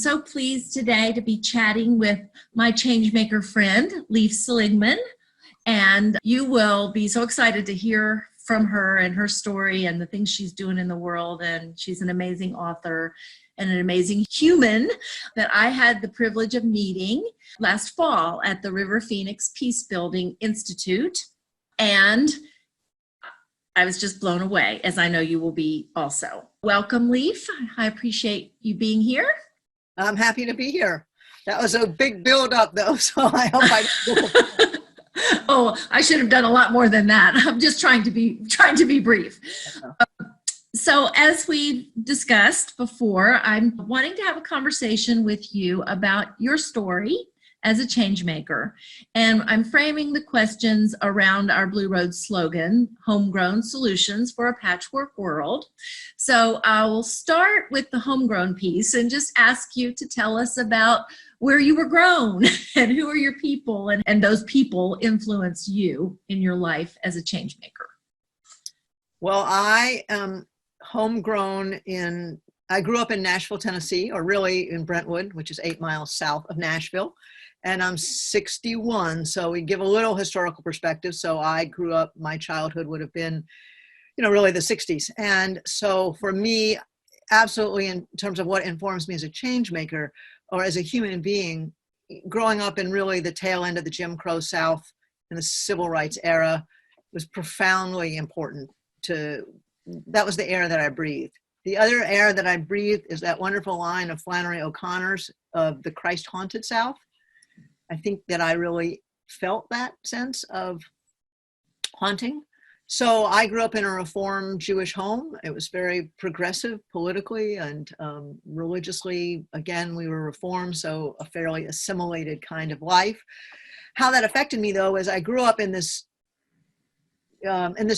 so pleased today to be chatting with my changemaker friend, Leif Seligman, and you will be so excited to hear from her and her story and the things she's doing in the world. And she's an amazing author and an amazing human that I had the privilege of meeting last fall at the River Phoenix Peace Building Institute. And I was just blown away, as I know you will be also. Welcome, Leif. I appreciate you being here. I'm happy to be here. That was a big build-up, though, so I hope I... Oh, I should have done a lot more than that. I'm just trying to be brief. So as we discussed before, I'm wanting to have a conversation with you about your story as a change maker. And I'm framing the questions around our Blue Roads slogan, Homegrown Solutions for a Patchwork World. So I will start with the homegrown piece and just ask you to tell us about where you were grown and who are your people, and those people influence you in your life as a change maker. Well, I am homegrown I grew up in Nashville, Tennessee, or really in Brentwood, which is 8 miles south of Nashville. And I'm 61, so we give a little historical perspective. So I grew up, my childhood would have been, really the 60s. And so for me, absolutely in terms of what informs me as a change maker or as a human being, growing up in really the tail end of the Jim Crow South in the civil rights era was profoundly important that was the air that I breathed. The other air that I breathed is that wonderful line of Flannery O'Connor's of the Christ haunted South. I think that I really felt that sense of haunting. So I grew up in a Reformed Jewish home. It was very progressive politically and religiously. Again, we were Reformed, so a fairly assimilated kind of life. How that affected me, though, is I grew up in this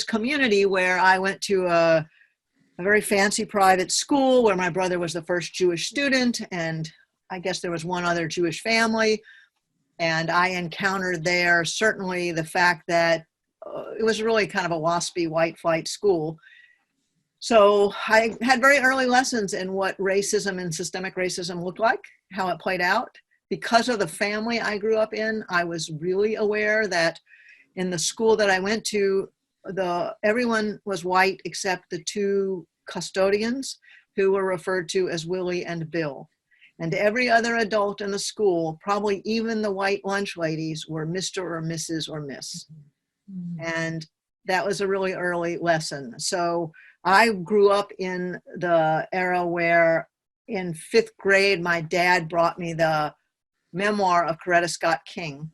community where I went to a very fancy private school where my brother was the first Jewish student, and I guess there was one other Jewish family. And I encountered there certainly the fact that it was really kind of a waspy white flight school. So I had very early lessons in what racism and systemic racism looked like, how it played out. Because of the family I grew up in, I was really aware that in the school that I went to, everyone was white except the 2 custodians who were referred to as Willie and Bill. And every other adult in the school, probably even the white lunch ladies, were Mr. or Mrs. or Miss. And that was a really early lesson. So I grew up in the era where in 5th grade, my dad brought me the memoir of Coretta Scott King.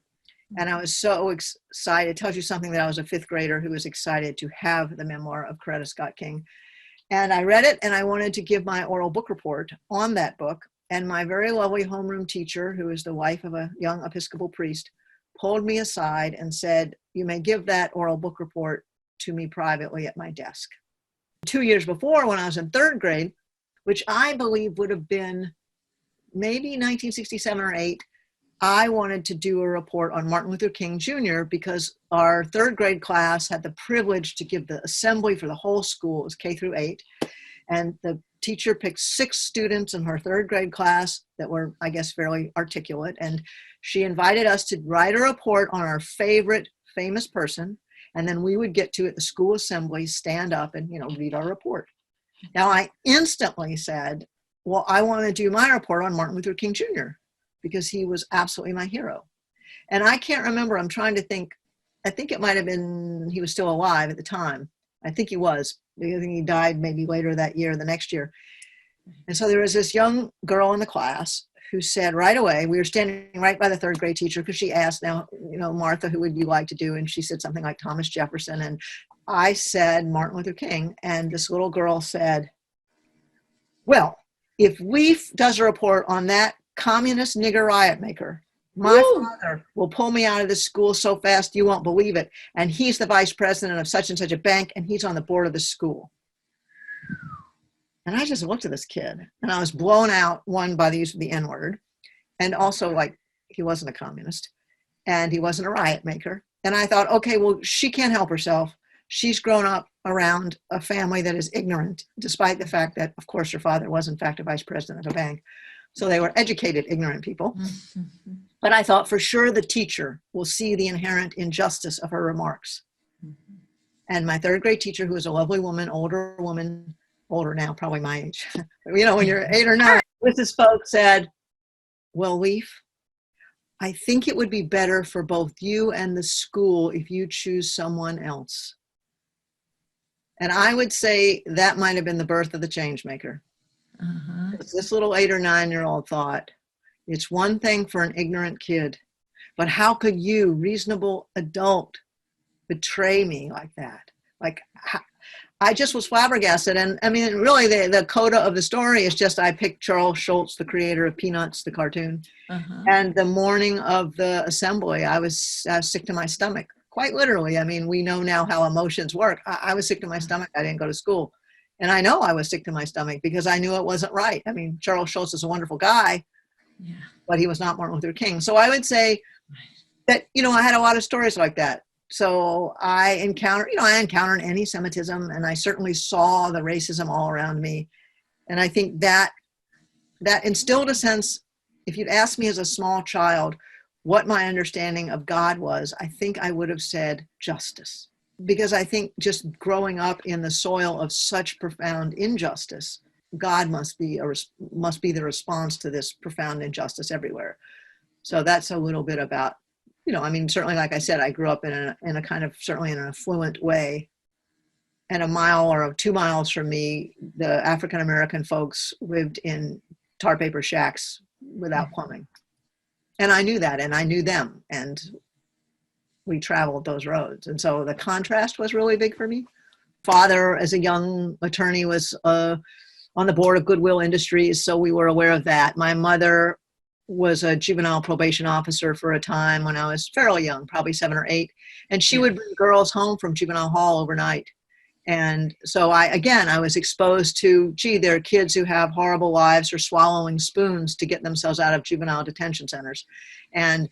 And I was so excited. It tells you something that I was a 5th grader who was excited to have the memoir of Coretta Scott King. And I read it, and I wanted to give my oral book report on that book. And my very lovely homeroom teacher, who is the wife of a young Episcopal priest, pulled me aside and said, "You may give that oral book report to me privately at my desk." 2 years before, when I was in 3rd grade, which I believe would have been maybe 1967 or 8, I wanted to do a report on Martin Luther King Jr. because our 3rd grade class had the privilege to give the assembly for the whole school. It was K through 8. And the teacher picked 6 students in her 3rd grade class that were, I guess, fairly articulate. And she invited us to write a report on our favorite famous person. And then we would get to, at the school assembly, stand up and, read our report. Now, I instantly said, well, I want to do my report on Martin Luther King Jr. because he was absolutely my hero. And I can't remember, I'm trying to think, I think it might have been, he was still alive at the time. I think he was, because I think he died maybe later that year, the next year. And so there was this young girl in the class who said right away, we were standing right by the 3rd grade teacher, because she asked, now, Martha, who would you like to do? And she said something like Thomas Jefferson. And I said Martin Luther King. And this little girl said, well, if Leif does a report on that communist nigger riot maker, my father will pull me out of this school so fast you won't believe it. And he's the vice president of such and such a bank, and he's on the board of the school. And I just looked at this kid, and I was blown out, one, by the use of the N-word, and also, he wasn't a communist, and he wasn't a riot maker. And I thought, okay, well, she can't help herself. She's grown up around a family that is ignorant, despite the fact that, of course, her father was, in fact, a vice president of a bank. So they were educated, ignorant people. Mm-hmm. But I thought for sure the teacher will see the inherent injustice of her remarks. Mm-hmm. And my third grade teacher, who was a lovely woman, older now, probably my age, you know, when you're 8 or 9, Mrs. Folk said, well, Leaf, I think it would be better for both you and the school if you choose someone else. And I would say that might have been the birth of the Changemaker. Uh-huh. This little 8 or 9-year-old thought, it's one thing for an ignorant kid, but how could you, reasonable adult, betray me like that? Like, I just was flabbergasted. And I mean, really, the coda of the story is just I picked Charles Schulz, the creator of Peanuts, the cartoon. Uh-huh. And the morning of the assembly, I was sick to my stomach, quite literally. I mean, we know now how emotions work. I was sick to my stomach. I didn't go to school. And I know I was sick to my stomach because I knew it wasn't right. I mean, Charles Schulz is a wonderful guy, Yeah. but he was not Martin Luther King. So I would say that, you know, I had a lot of stories like that. So I encountered anti-Semitism, and I certainly saw the racism all around me. And I think that instilled a sense, if you'd asked me as a small child what my understanding of God was, I think I would have said justice. Because I think just growing up in the soil of such profound injustice, God must be the response to this profound injustice everywhere. So that's a little bit about, you know, I mean, certainly, like I said, I grew up in a kind of, certainly in an affluent way. And a mile or 2 miles from me, the African-American folks lived in tar paper shacks without plumbing. And I knew that, and I knew them, and we traveled those roads. And so the contrast was really big for me. Father, as a young attorney, was on the board of Goodwill Industries, so we were aware of that. My mother was a juvenile probation officer for a time when I was fairly young, probably 7 or 8. And she would bring girls home from juvenile hall overnight. And so I was exposed to, there are kids who have horrible lives or swallowing spoons to get themselves out of juvenile detention centers. And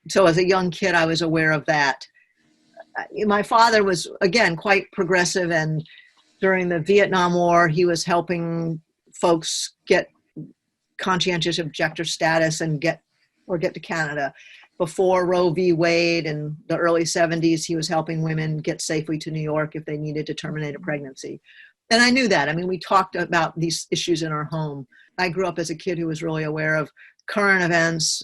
so as a young kid, I was aware of that. My father was, again, quite progressive. And during the Vietnam War, he was helping folks get conscientious objector status and get to Canada. Before Roe v. Wade in the early 70s, he was helping women get safely to New York if they needed to terminate a pregnancy. And I knew that. I mean, we talked about these issues in our home. I grew up as a kid who was really aware of current events,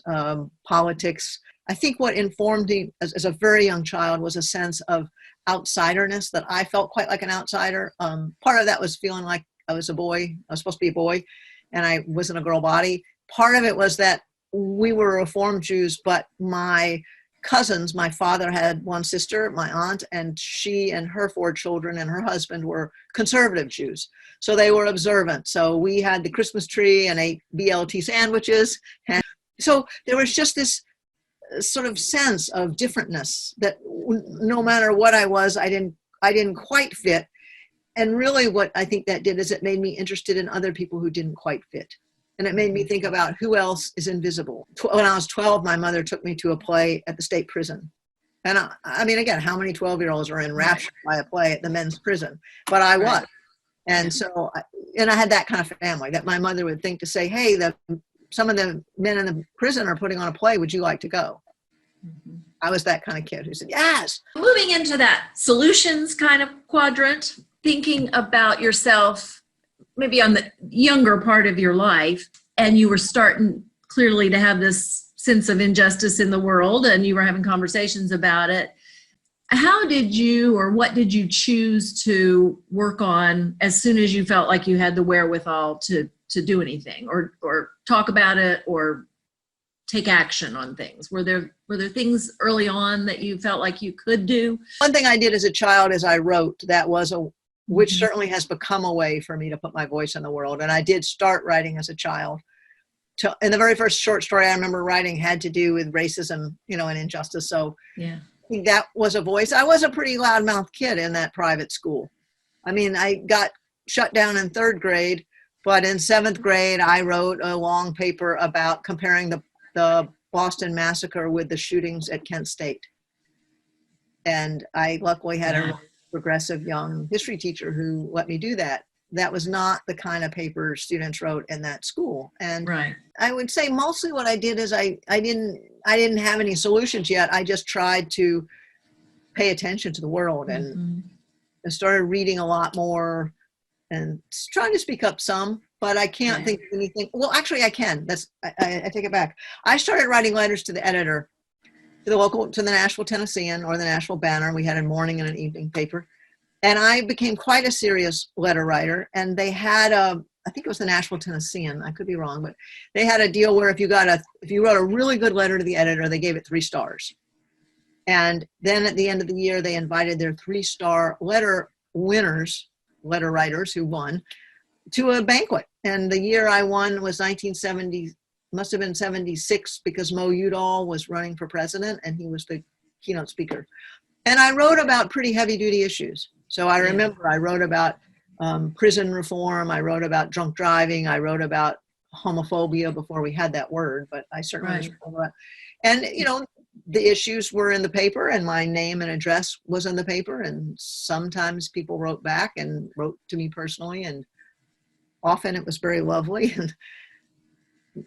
politics. I think what informed me as a very young child was a sense of outsiderness, that I felt quite like an outsider. Part of that was feeling like I was a boy. I was supposed to be a boy, and I was in a girl body. Part of it was that we were Reformed Jews, but my cousins, my father had one sister, my aunt, and she and her 4 children and her husband were conservative Jews. So they were observant. So we had the Christmas tree and ate BLT sandwiches. And so there was just this sort of sense of differentness that no matter what I was, I didn't quite fit. And really what I think that did is it made me interested in other people who didn't quite fit. And it made me think about who else is invisible. When I was 12, my mother took me to a play at the state prison. And I mean, again, how many 12-year-olds are enraptured by a play at the men's prison? But I was. And so, and I had that kind of family that my mother would think to say, hey, some of the men in the prison are putting on a play. Would you like to go? Mm-hmm. I was that kind of kid who said, yes. Moving into that solutions kind of quadrant, thinking about yourself maybe on the younger part of your life, and you were starting clearly to have this sense of injustice in the world, and you were having conversations about it. How did you, or what did you choose to work on as soon as you felt like you had the wherewithal to do anything, or talk about it, or take action on things? Were there things early on that you felt like you could do? One thing I did as a child is I wrote. That was which certainly has become a way for me to put my voice in the world. And I did start writing as a child. And the very first short story I remember writing had to do with racism, and injustice. So yeah, I think that was a voice. I was a pretty loudmouth kid in that private school. I mean, I got shut down in 3rd grade, but in 7th grade, I wrote a long paper about comparing the Boston Massacre with the shootings at Kent State. And I luckily had a progressive young history teacher who let me do that. that was not the kind of paper students wrote in that school. And Right. I would say mostly what I did is I didn't have any solutions yet. I just tried to pay attention to the world, and Mhm. I started reading a lot more and trying to speak up some, but I can't Right. think of anything. Well, actually I can. I take it back. I started writing letters to the editor, to the Nashville Tennessean or the Nashville Banner. We had a morning and an evening paper. And I became quite a serious letter writer. And they had I think it was the Nashville Tennessean. I could be wrong, but they had a deal where if you wrote a really good letter to the editor, they gave it 3 stars. And then at the end of the year, they invited their 3-star letter winners, letter writers who won, to a banquet. And the year I won was 1970, must have been 76, because Mo Udall was running for president and he was the keynote speaker. And I wrote about pretty heavy duty issues. So I remember I wrote about prison reform. I wrote about drunk driving. I wrote about homophobia before we had that word, but I certainly was wrote about. And, you know, the issues were in the paper and my name and address was in the paper. And sometimes people wrote back and wrote to me personally. And often it was very lovely. And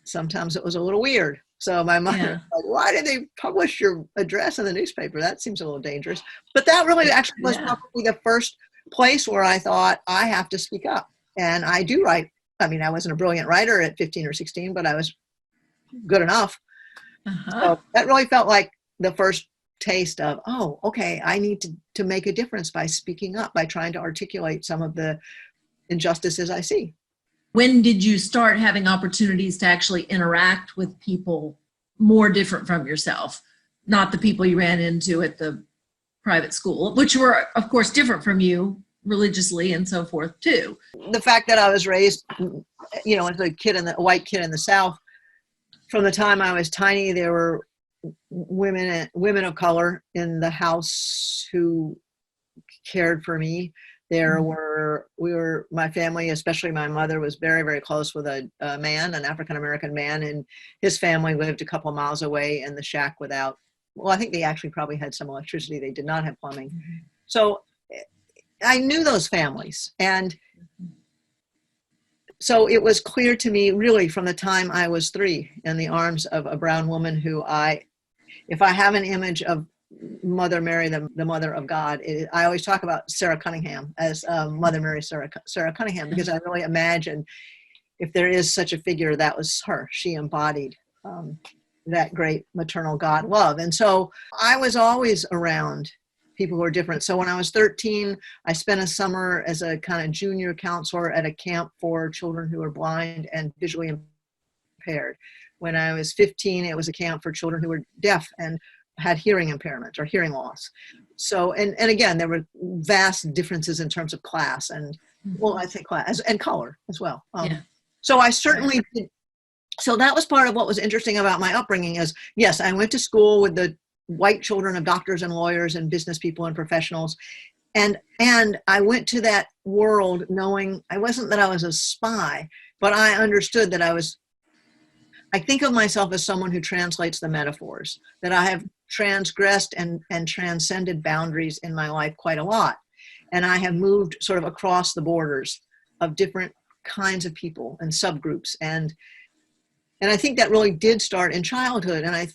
sometimes it was a little weird. So my mother was like, why did they publish your address in the newspaper? That seems a little dangerous. But that really actually was probably the first place where I thought I have to speak up. And I do write. I mean, I wasn't a brilliant writer at 15 or 16, but I was good enough. So that really felt like the first taste of, oh, okay, I need to make a difference by speaking up, by trying to articulate some of the injustices I see. When did you start having opportunities to actually interact with people more different from yourself? Not the people you ran into at the private school, which were, of course, different from you religiously and so forth, too. The fact that I was raised, you know, as a white kid in the South, from the time I was tiny, there were women of color in the house who cared for me. My family, especially my mother, was very, very close with a man, an African-American man, and his family lived a couple of miles away in the shack without, well, I think they actually probably had some electricity. They did not have plumbing. So I knew those families. And so it was clear to me really from the time I was 3 in the arms of a brown woman who if I have an image of Mother Mary, the mother of God, I always talk about Sarah Cunningham as Mother Mary, Sarah Cunningham, because I really imagine if there is such a figure, that was her. She embodied that great maternal God love. And so I was always around people who are different. So when I was 13, I spent a summer as a kind of junior counselor at a camp for children who are blind and visually impaired. When I was 15, it was a camp for children who were deaf and had hearing impairment or hearing loss. So, and again, there were vast differences in terms of class and, well, I'd say class and color as well. So I certainly did. So that was part of what was interesting about my upbringing is, yes, I went to school with the white children of doctors and lawyers and business people and professionals. And I went to that world knowing I wasn't that I was a spy, but I understood that I think of myself as someone who translates the metaphors, that I have transgressed and transcended boundaries in my life quite a lot. And I have moved sort of across the borders of different kinds of people and subgroups. And I think that really did start in childhood. And I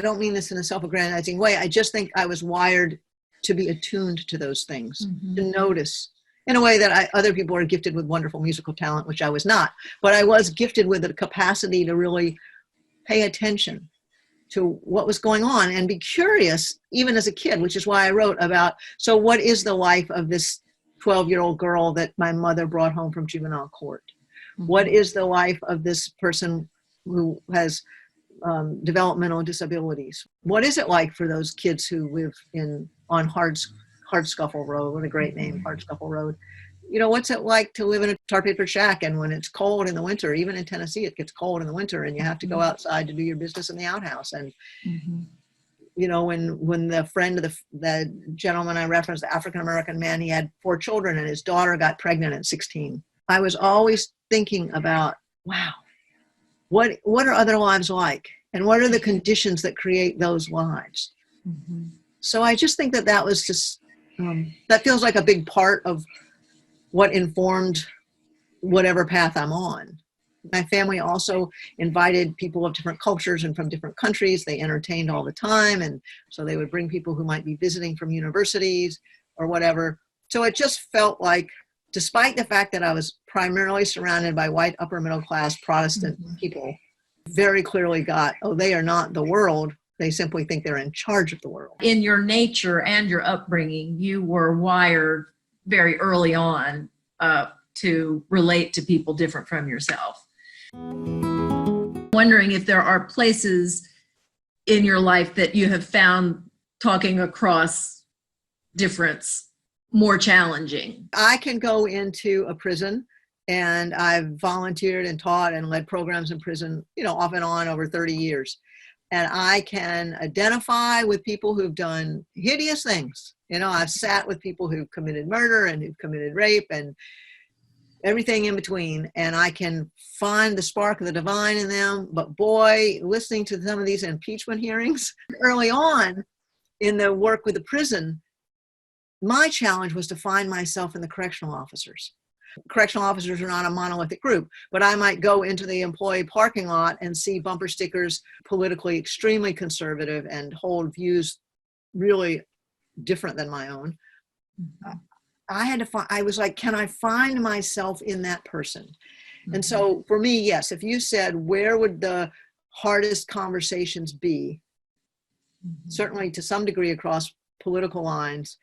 don't mean this in a self-aggrandizing way. I just think I was wired to be attuned to those things, to notice in a way that other people are gifted with wonderful musical talent, which I was not. But I was gifted with the capacity to really pay attention to what was going on and be curious, even as a kid, which is why I wrote about, so what is the life of this 12-year-old girl that my mother brought home from juvenile court? What is the life of this person who has developmental disabilities? What is it like for those kids who live on Hardscuffle Road? What a great name, Hardscuffle Road. You know, what's it like to live in a tar paper shack, and when it's cold in the winter, even in Tennessee, it gets cold in the winter and you have to go outside to do your business in the outhouse. And, you know, when the friend of the gentleman I referenced, the African-American man, he had 4 children and his daughter got pregnant at 16. I was always thinking about, wow, what are other lives like? And what are the conditions that create those lives? So I just think that was just, that feels like a big part of what informed whatever path I'm on. My family also invited people of different cultures and from different countries. They entertained all the time. And so they would bring people who might be visiting from universities or whatever. So it just felt like, despite the fact that I was primarily surrounded by white upper middle class Protestant people, very clearly got, oh, they are not the world. They simply think they're in charge of the world. In your nature and your upbringing, you were wired very early on to relate to people different from yourself. Wondering if there are places in your life that you have found talking across difference more challenging. I can go into a prison, and I've volunteered and taught and led programs in prison, off and on over 30 years. And I can identify with people who've done hideous things. I've sat with people who've committed murder and who've committed rape and everything in between. And I can find the spark of the divine in them. But boy, listening to some of these impeachment hearings early on in the work with the prison, my challenge was to find myself in the correctional officers. Correctional officers are not a monolithic group, but I might go into the employee parking lot and see bumper stickers politically extremely conservative and hold views really different than my own. I was like, can I find myself in that person? And so for me, yes, if you said, where would the hardest conversations be? Certainly to some degree across political lines.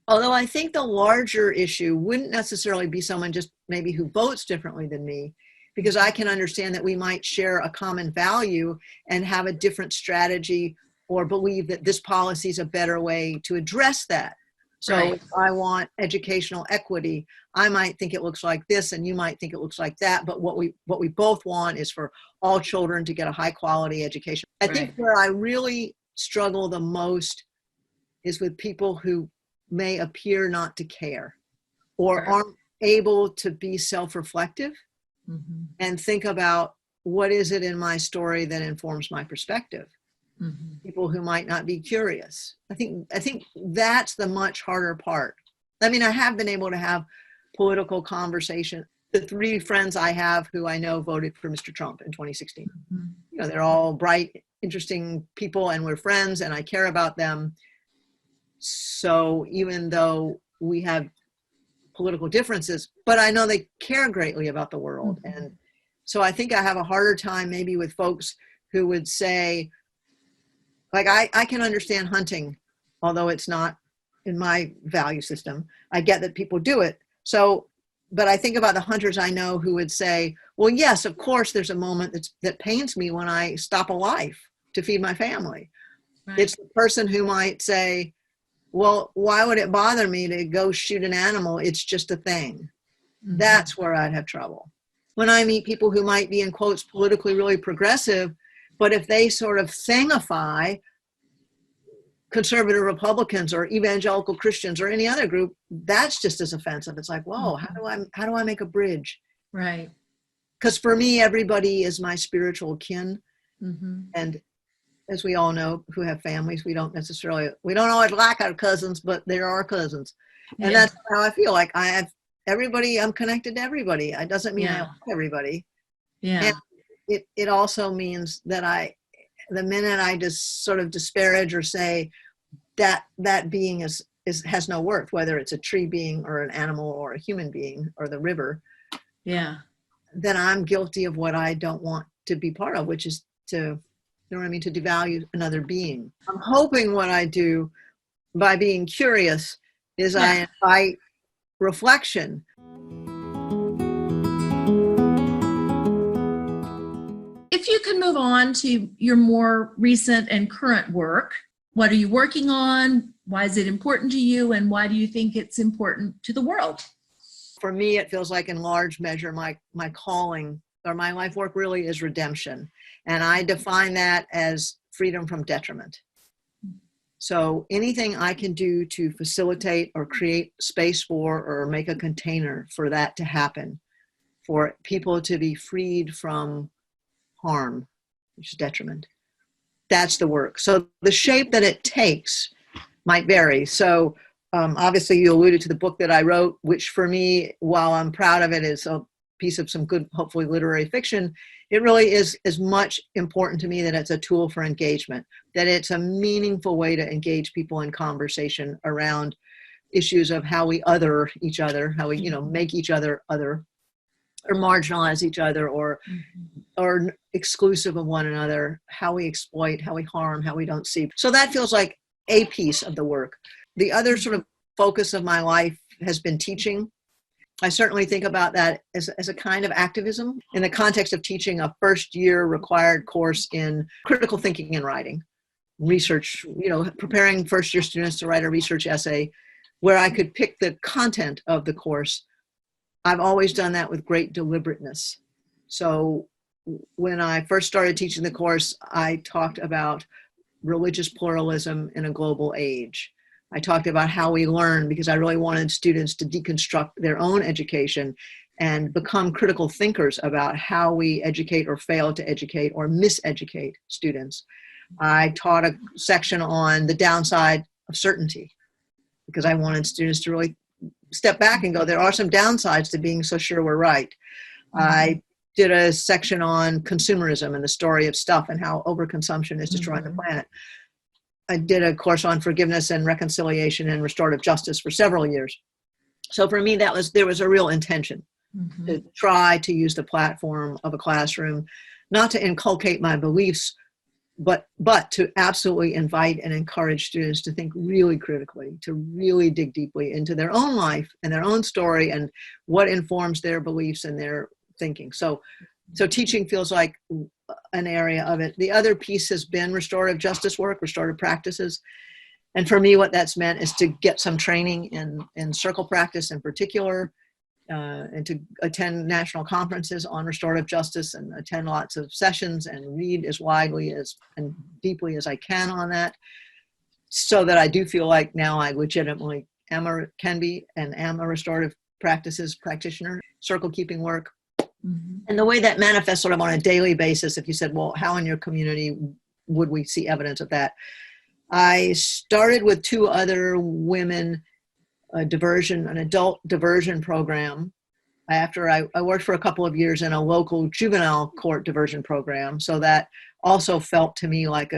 Although I think the larger issue wouldn't necessarily be someone just maybe who votes differently than me, because I can understand that we might share a common value and have a different strategy or believe that this policy is a better way to address that. So Right. If I want educational equity, I might think it looks like this and you might think it looks like that. But what we both want is for all children to get a high quality education. I think where I really struggle the most is with people who may appear not to care or aren't able to be self-reflective and think about what is it in my story that informs my perspective. People who might not be curious. I think that's the much harder part. I mean, I have been able to have political conversation. The 3 friends I have who I know voted for Mr. Trump in 2016. They're all bright, interesting people, and we're friends, and I care about them. So even though we have political differences, but I know they care greatly about the world. And so I think I have a harder time maybe with folks who would say, like, I can understand hunting, although it's not in my value system. I get that people do it. So, but I think about the hunters I know who would say, well, yes, of course, there's a moment that pains me when I stop a life to feed my family. Right. It's the person who might say, well, why would it bother me to go shoot an animal? It's just a thing. That's where I'd have trouble. When I meet people who might be, in quotes, politically really progressive, but if they sort of thingify conservative Republicans or evangelical Christians or any other group, that's just as offensive. It's like, whoa, how do I make a bridge? Right. Because for me, everybody is my spiritual kin. And as we all know, who have families, we don't always like our cousins, but they're our cousins. And that's how I feel. Like I have everybody, I'm connected to everybody. It doesn't mean I like everybody. And it also means that the minute I just sort of disparage or say that being has no worth, whether it's a tree being or an animal or a human being or the river, then I'm guilty of what I don't want to be part of, which is to devalue another being. I'm hoping what I do by being curious is I invite reflection. If you could move on to your more recent and current work, what are you working on? Why is it important to you? And why do you think it's important to the world? For me, it feels like in large measure, my calling or my life work really is redemption. And I define that as freedom from detriment. So anything I can do to facilitate or create space for or make a container for that to happen, for people to be freed from harm, which is detriment, that's the work. So the shape that it takes might vary. So Obviously, you alluded to the book that I wrote, which for me, while I'm proud of it, is a piece of some good, hopefully literary fiction. It really is as much important to me that it's a tool for engagement, that it's a meaningful way to engage people in conversation around issues of how we other each other, how we, make each other other, or marginalize each other, or exclusive of one another, how we exploit, how we harm, how we don't see. So that feels like a piece of the work. The other sort of focus of my life has been teaching. I certainly think about that as a kind of activism in the context of teaching a first-year required course in critical thinking and writing, research, preparing first-year students to write a research essay where I could pick the content of the course. I've always done that with great deliberateness. So when I first started teaching the course, I talked about religious pluralism in a global age. I talked about how we learn, because I really wanted students to deconstruct their own education and become critical thinkers about how we educate or fail to educate or miseducate students. I taught a section on the downside of certainty, because I wanted students to really step back and go, there are some downsides to being so sure we're right. I did a section on consumerism and the story of stuff and how overconsumption is destroying the planet. I did a course on forgiveness and reconciliation and restorative justice for several years. So for me, there was a real intention to try to use the platform of a classroom, not to inculcate my beliefs, but to absolutely invite and encourage students to think really critically, to really dig deeply into their own life and their own story and what informs their beliefs and their thinking. So teaching feels like an area of it. The other piece has been restorative justice work, restorative practices. And for me, what that's meant is to get some training in circle practice in particular, and to attend national conferences on restorative justice and attend lots of sessions and read as widely and deeply as I can on that, so that I do feel like now I legitimately am a restorative practices practitioner, circle keeping work. And the way that manifests sort of on a daily basis, if you said, well, how in your community would we see evidence of that? I started with two other women, an adult diversion program. After I worked for a couple of years in a local juvenile court diversion program. So that also felt to me like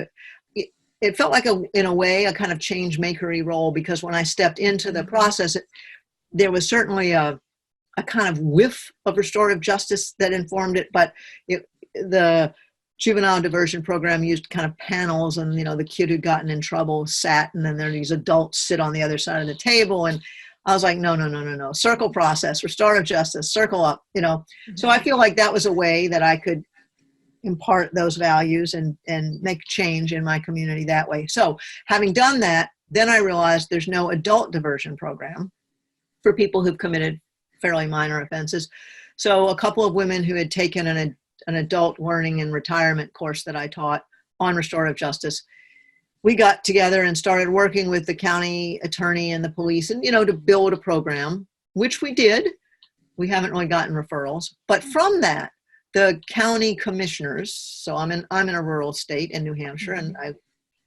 it felt like in a way, a kind of change makery role, because when I stepped into the process, there was certainly a kind of whiff of restorative justice that informed it, but the juvenile diversion program used kind of panels, and the kid who'd gotten in trouble sat, and then there these adults sit on the other side of the table, and I was like, no, circle process, restorative justice, circle up, So I feel like that was a way that I could impart those values and make change in my community that way. So having done that, then I realized there's no adult diversion program for people who've committed fairly minor offenses. So a couple of women who had taken an adult learning and retirement course that I taught on restorative justice, we got together and started working with the county attorney and the police and, to build a program, which we did. We haven't really gotten referrals, but from that, the county commissioners, so I'm in a rural state in New Hampshire, and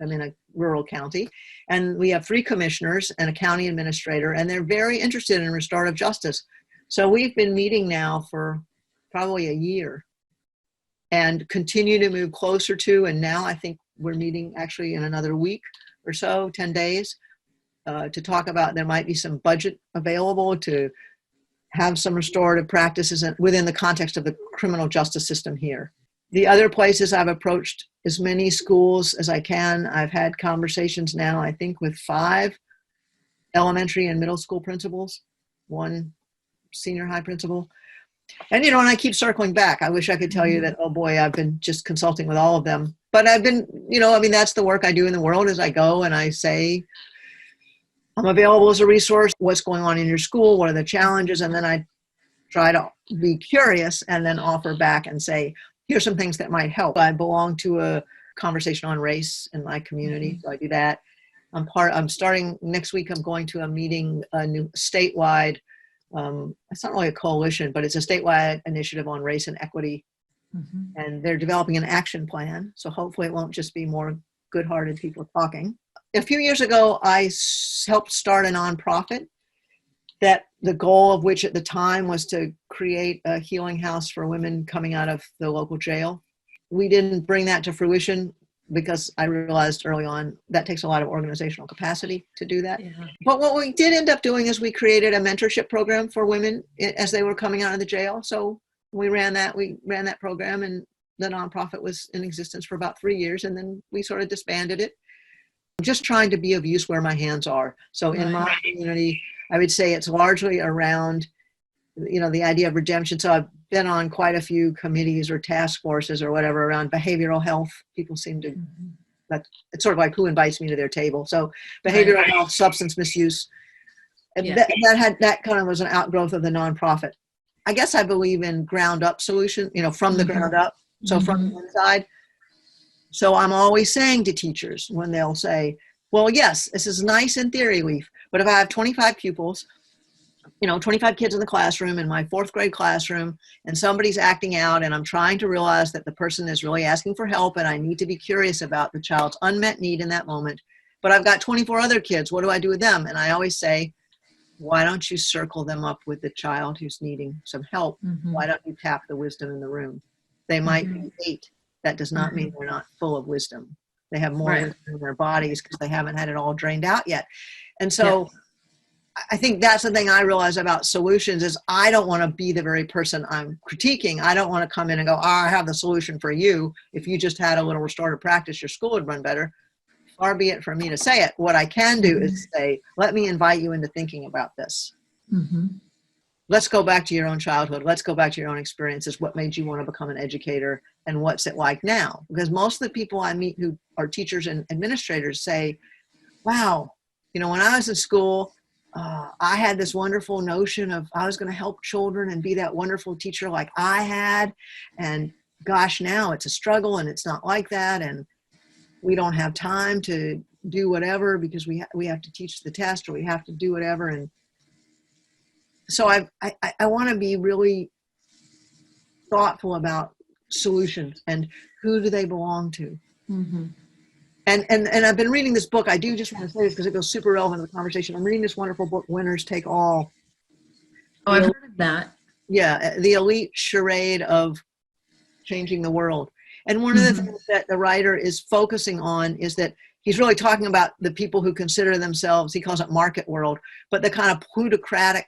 I'm in a rural county, and we have 3 commissioners and a county administrator, and they're very interested in restorative justice. So we've been meeting now for probably a year and continue to move closer to, and now I think we're meeting actually in another week or so, 10 days, to talk about, there might be some budget available to have some restorative practices within the context of the criminal justice system here. The other places I've approached as many schools as I can. I've had conversations now, I think, with 5 elementary and middle school principals, 1 senior high principal. And, and I keep circling back. I wish I could tell you that, oh boy, I've been just consulting with all of them. But I've been, that's the work I do in the world, as I go and I say, I'm available as a resource. What's going on in your school? What are the challenges? And then I try to be curious and then offer back and say, here's some things that might help. I belong to a conversation on race in my community. So I do that. I'm starting next week. I'm going to a meeting, a new statewide, it's not really a coalition, but it's a statewide initiative on race and equity. And they're developing an action plan. So hopefully it won't just be more good-hearted people talking. a few years ago, I helped start a nonprofit that the goal of which at the time was to create a healing house for women coming out of the local jail. We didn't bring that to fruition because I realized early on that takes a lot of organizational capacity to do that. Yeah. But what we did end up doing is we created a mentorship program for women as they were coming out of the jail. So we ran that program, and the nonprofit was in existence for about 3 years, and then we sort of disbanded it. I'm just trying to be of use where my hands are. So in my community, I would say it's largely around, the idea of redemption. So I've been on quite a few committees or task forces or whatever around behavioral health. People seem to, it's sort of like who invites me to their table. So behavioral health, substance misuse, and that kind of was an outgrowth of the nonprofit. I guess I believe in ground up solution, from the ground up. So from the inside. So I'm always saying to teachers when they'll say, well, yes, this is nice in theory, Leaf, but if I have 25 pupils, 25 kids in the classroom in my 4th grade classroom, and somebody's acting out, and I'm trying to realize that the person is really asking for help, and I need to be curious about the child's unmet need in that moment, but I've got 24 other kids, what do I do with them? And I always say, why don't you circle them up with the child who's needing some help? Why don't you tap the wisdom in the room? They might be 8. That does not mean they're not full of wisdom. They have more wisdom in their bodies because they haven't had it all drained out yet. And so I think that's the thing I realize about solutions is I don't want to be the very person I'm critiquing. I don't want to come in and go, I have the solution for you. If you just had a little restorative practice, your school would run better. Far be it from me to say it. What I can do is say, let me invite you into thinking about this. Let's go back to your own childhood. Let's go back to your own experiences. What made you want to become an educator, and what's it like now? Because most of the people I meet who are teachers and administrators say, wow, when I was in school, I had this wonderful notion of I was going to help children and be that wonderful teacher like I had. And gosh, now it's a struggle and it's not like that. And we don't have time to do whatever because we have to teach the test or we have to do whatever. And so I want to be really thoughtful about solutions and who do they belong to. And I've been reading this book. I do just want to say this because it goes super relevant to the conversation. I'm reading this wonderful book, Winners Take All. Oh, I've heard of that. Yeah, the elite charade of changing the world. And one of the things that the writer is focusing on is that he's really talking about the people who consider themselves, he calls it market world, but the kind of plutocratic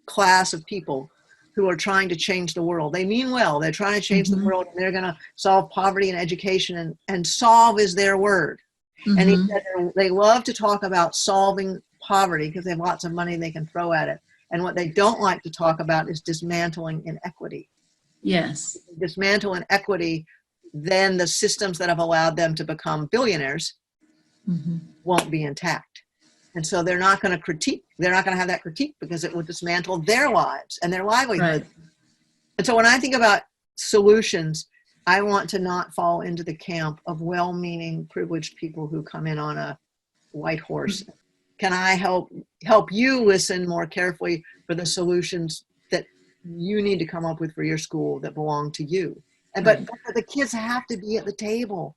class of people who are trying to change the world. They mean well. They're trying to change the world, and they're going to solve poverty and education, and solve is their word. And he said they love to talk about solving poverty because they have lots of money they can throw at it. And what they don't like to talk about is dismantling inequity. Yes. Dismantle inequity, then the systems that have allowed them to become billionaires won't be intact. And so they're not going to critique. They're not going to have that critique because it will dismantle their lives and their livelihood. And so when I think about solutions, I want to not fall into the camp of well-meaning, privileged people who come in on a white horse. Can I help you listen more carefully for the solutions that you need to come up with for your school that belong to you? And but the kids have to be at the table.